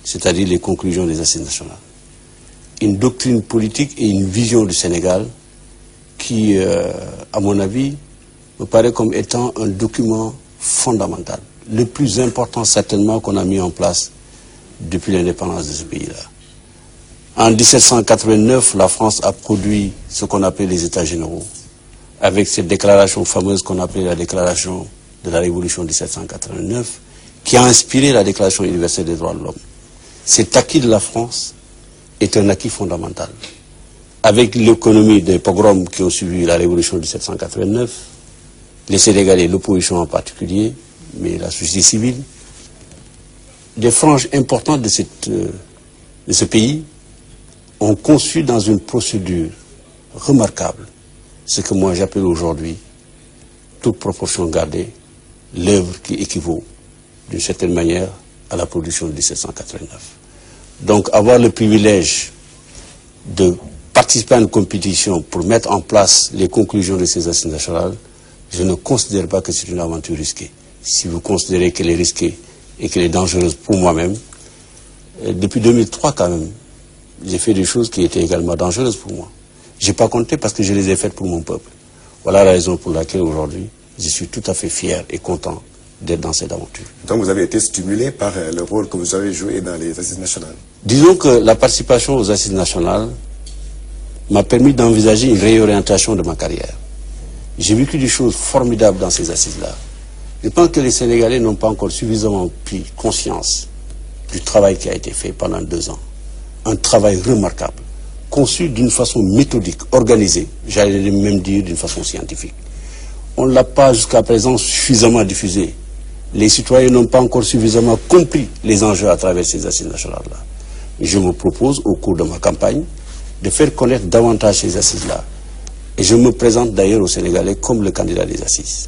c'est-à-dire les conclusions des assises nationales. Une doctrine politique et une vision du Sénégal qui, à mon avis, me paraît comme étant un document fondamental, le plus important certainement qu'on a mis en place depuis l'indépendance de ce pays-là. En 1789, la France a produit ce qu'on appelait les États généraux, avec cette déclaration fameuse qu'on appelait la déclaration de la Révolution 1789, qui a inspiré la Déclaration universelle des droits de l'homme. Cet acquis de la France est un acquis fondamental. Avec l'économie des pogroms qui ont suivi la Révolution 1789, les Sénégalais, l'opposition en particulier, mais la société civile, des franges importantes de ce pays ont conçu dans une procédure remarquable ce que moi j'appelle aujourd'hui, toute proportion gardée, l'œuvre qui équivaut d'une certaine manière à la production de 1789. Donc avoir le privilège de participer à une compétition pour mettre en place les conclusions de ces assises nationales, je ne considère pas que c'est une aventure risquée. Si vous considérez qu'elle est risquée et qu'elle est dangereuse pour moi-même, depuis 2003 quand même, j'ai fait des choses qui étaient également dangereuses pour moi. Je n'ai pas compté parce que je les ai faites pour mon peuple. Voilà la raison pour laquelle aujourd'hui, je suis tout à fait fier et content d'être dans cette aventure. Donc vous avez été stimulé par le rôle que vous avez joué dans les assises nationales? Disons que la participation aux assises nationales m'a permis d'envisager une réorientation de ma carrière. J'ai vécu des choses formidables dans ces assises-là. Je pense que les Sénégalais n'ont pas encore suffisamment pris conscience du travail qui a été fait pendant 2 ans. Un travail remarquable, conçu d'une façon méthodique, organisée, j'allais même dire d'une façon scientifique. On ne l'a pas jusqu'à présent suffisamment diffusé. Les citoyens n'ont pas encore suffisamment compris les enjeux à travers ces assises nationales-là. Je me propose, au cours de ma campagne, de faire connaître davantage ces assises-là. Et je me présente d'ailleurs aux Sénégalais comme le candidat des assises.